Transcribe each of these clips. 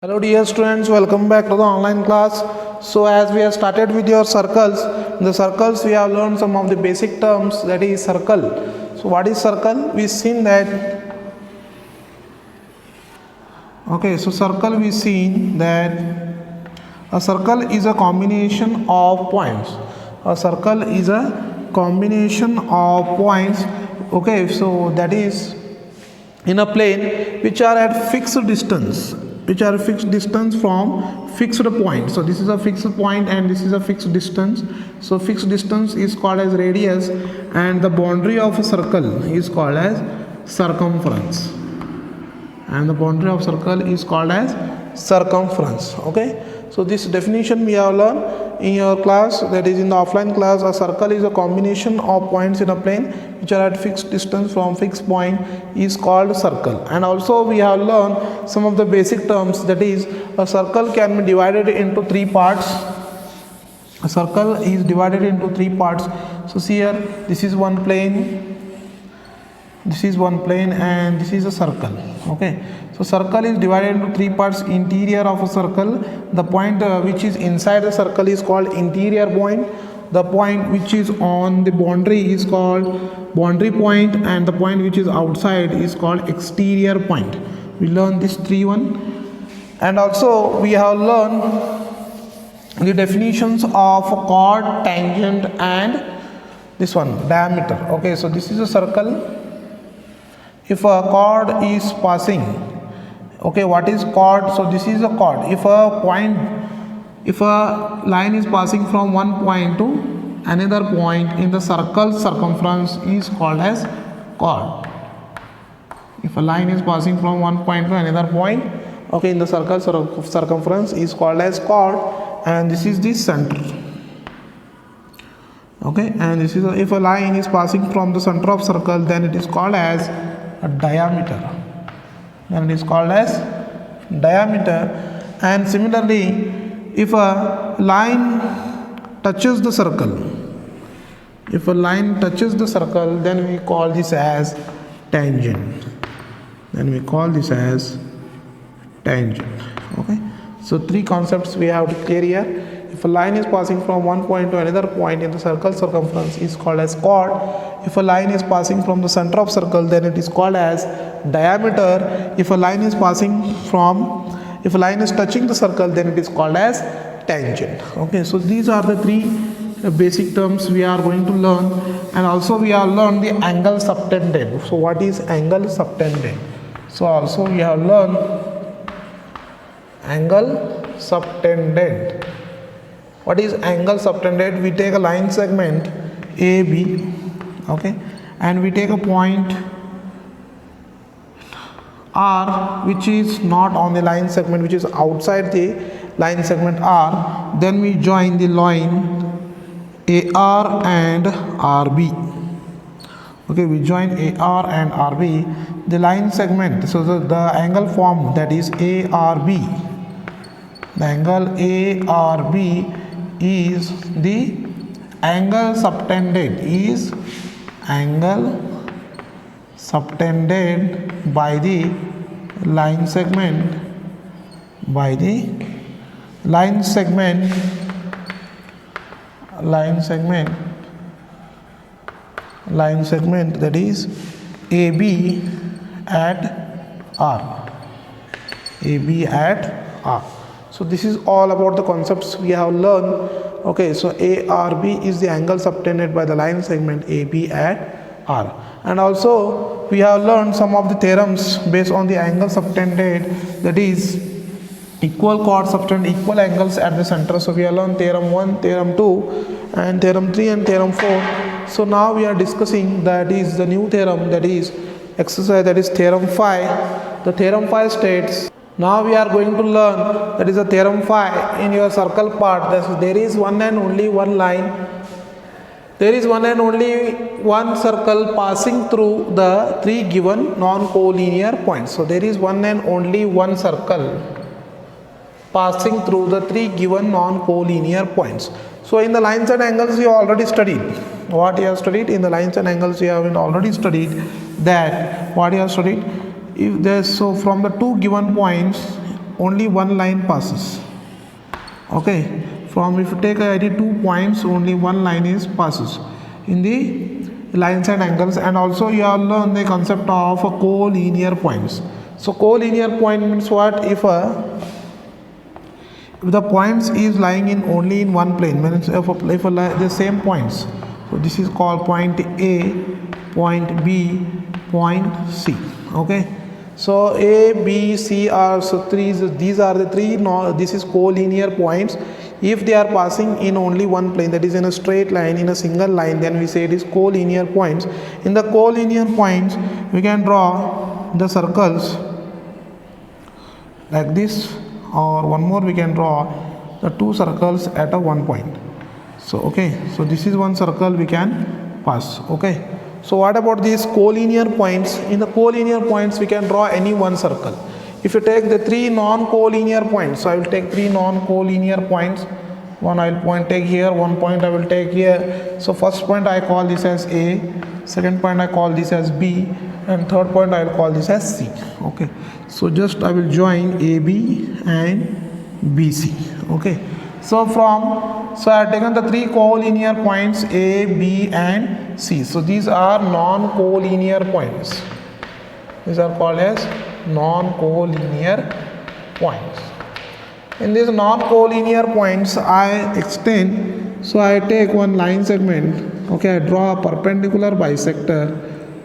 Hello dear students, welcome back to the online class. So as we have started with your circles, in the circles we have learned some of the basic terms, that is circle. So what is circle? We seen that circle a circle is a combination of points. A circle is a combination of points. Okay, so that is in a plane which are at fixed distance, from fixed point. So this is a fixed point and this is a fixed distance. So fixed distance is called as radius and the boundary of a circle is called as circumference, okay. So this definition we have learned in your class, that is in the offline class. A circle is a combination of points in a plane which are at fixed distance from fixed point is called circle. And also we have learned some of the basic terms, that is a circle can be divided into three parts. A circle is divided into three parts. So see here, this is one plane, and this is a circle. Okay, so circle is divided into three parts. Interior of a circle, the point which is inside the circle is called interior point. The point which is on the boundary is called boundary point, and the point which is outside is called exterior point. We learn this one. And also we have learned the definitions of chord, tangent, and this one diameter. Okay, so this is a circle. If a chord is passing, okay, what is chord? So this is a chord. If a line is passing from one point to another point in the circle circumference is called as chord. If a line is passing from one point to another point, okay, in the circle circumference is called as chord, and this is the center. Okay, and this is if a line is passing from the center of circle, then it is called as a diameter. And similarly, if a line touches the circle, then we call this as tangent. Okay, so three concepts we have to clear here. If a line is passing from one point to another point in the circle circumference is called as chord. If a line is passing from the center of circle, then it is called as diameter. If a line is touching the circle, then it is called as tangent. Okay, so these are the three basic terms we are going to learn. And also we have learned the angle subtended. So what is angle subtended? So also we have learned angle subtended. What is angle subtended? We take a line segment AB, okay, and we take a point R which is not on the line segment, which is outside the line segment R. Then we join the line AR and RB. Okay, we join AR and RB, the line segment. So the angle formed, that is ARB. The angle ARB is the angle subtended, by the line segment, that is AB at R. So this is all about the concepts we have learned. Okay, so ARB is the angle subtended by the line segment AB at R. And also we have learned some of the theorems based on the angle subtended, that is equal chords subtend equal angles at the center. So we have learned theorem 1, theorem 2, and theorem 3 and theorem 4. So now we are discussing, that is the new theorem, that is exercise, that is theorem 5. The theorem 5 states, now we are going to learn, that is a theorem 5 in your circle part. There is one and only one line. There is one and only one circle passing through the three given non-collinear points. So there is one and only one circle passing through the three given non-collinear points. So in the lines and angles you already studied. What you have studied in the lines and angles, you have already studied that. What you have studied, if there's, so from the two given points only one line passes. Okay, from if you take any 2 points, only one line is passes in the lines and angles. And also you have learned the concept of collinear points. So collinear point means what? If the points is lying in only in one plane, means if the same points. So this is called point A, point B, point C. Okay, so A, B, C are these are the three. This is collinear points. If they are passing in only one plane, that is in a straight line, in a single line, then we say it is collinear points. In the collinear points, we can draw the circles like this, or one more, we can draw the 2 circles at a one point. So okay, so this is one circle we can pass. Okay, so what about these collinear points? In the collinear points, we can draw any one circle. If you take the 3 non-collinear points, so I will take 3 non-collinear points. One I will take here, one point I will take here. So first point I call this as A, second point I call this as B, and third point I will call this as C. Okay, so just I will join AB and BC. Okay, so I have taken the 3 collinear points A, B and C. So these are non-collinear points. These are called as non-collinear points. In these non-collinear points, I extend. So I take one line segment. Okay, I draw a perpendicular bisector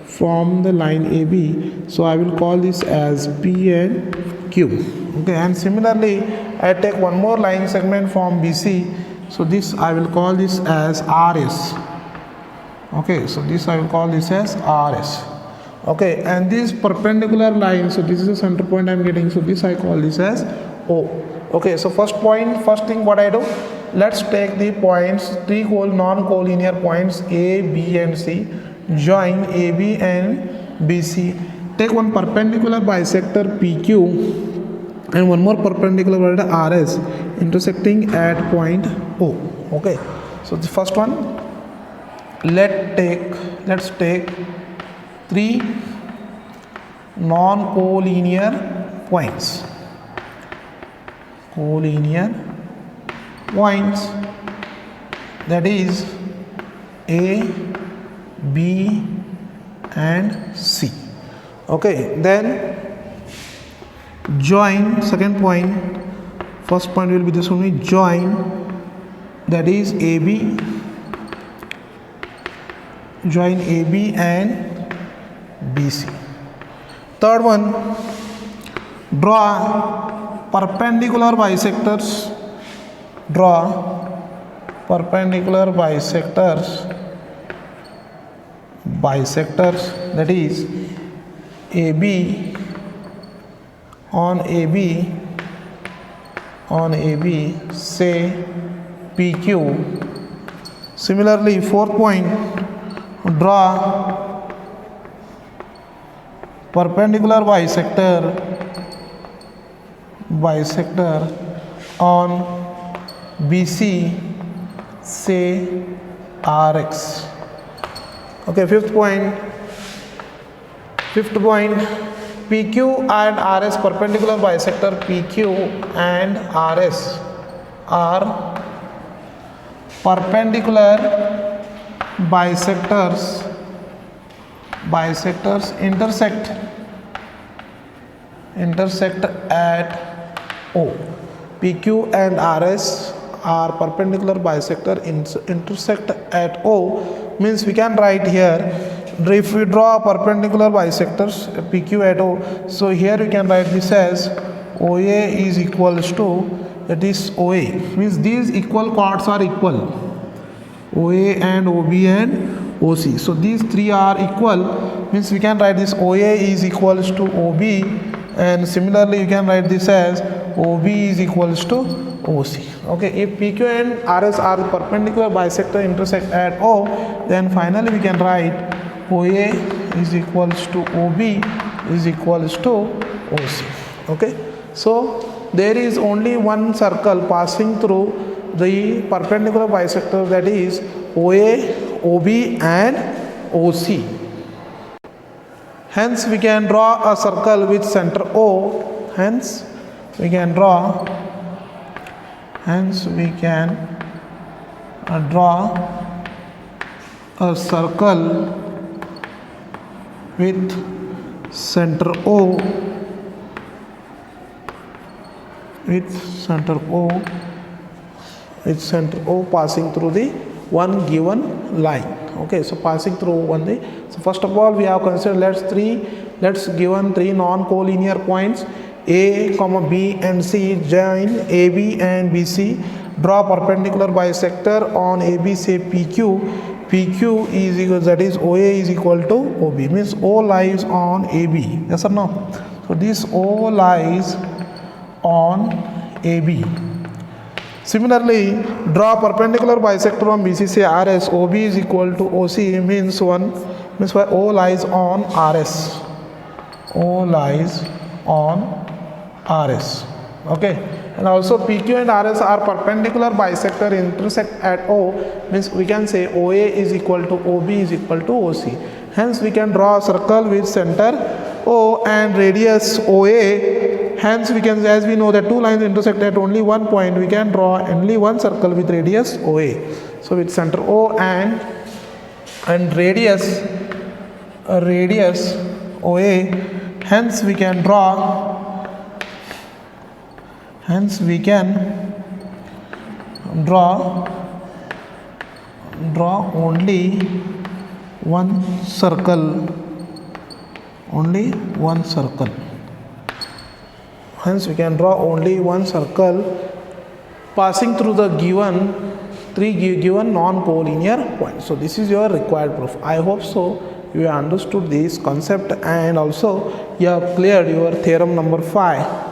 from the line AB. So I will call this as P and Q. Okay, and similarly, I take one more line segment from BC. So this I will call this as RS. Okay, so this I will call this as RS. Okay, and this perpendicular line, so this is the center point I am getting. So this I call this as O. Okay, so first thing what I do, let's take the points, 3 non-collinear points A, B and C, join AB and BC, take one perpendicular bisector PQ and one more perpendicular RS intersecting at point O. Okay, so the first one, let's take 3 non-collinear points. Collinear points, that is A, B and C. Okay, then join second point. First point will be this only, join, that is AB, join AB and BC. Third one, draw perpendicular bisectors. Draw perpendicular bisectors, that is AB on AB, say PQ. Similarly, fourth point, draw perpendicular bisector on BC, say RX. Okay, fifth point, PQ and RS, perpendicular bisector PQ and RS are perpendicular bisectors intersect at O. PQ and RS are perpendicular bisector intersect at O, means we can write here, if we draw perpendicular bisectors PQ at O, so here we can write this as OA is equals to, that is OA, means these equal chords are equal, OA and OB and OC. So these 3 are equal, means we can write this OA is equals to OB, and similarly you can write this as OB is equals to OC. Okay, if PQ and RS are perpendicular bisector intersect at O, then finally we can write OA is equals to OB is equals to OC. Okay, so there is only one circle passing through the perpendicular bisector, that is OA, OB and OC. Hence we can draw a circle with center O. Hence we can draw, hence we can draw a circle with center O, passing through the one given line. Okay, so passing through one day. So first of all, we have considered let's given three non-collinear points A, B and C join AB and BC. Draw perpendicular bisector on AB, say PQ. PQ is equal, that is OA is equal to OB, means O lies on AB. Yes or no? So this O lies on AB. Similarly, draw perpendicular bisector on BC, say RS. OB is equal to OC, means why O lies on RS. O lies on RS. Okay. And also PQ and RS are perpendicular bisector, intersect at O, means we can say OA is equal to OB is equal to OC. Hence we can draw a circle with center O and radius OA. Hence we can, as we know that two lines intersect at only one point, we can draw only one circle with radius OA. So with center O and radius OA, hence we can draw only one circle. Hence we can draw only one circle passing through the given non-collinear points. So this is your required proof. I hope so you have understood this concept and also you have cleared your theorem number 5.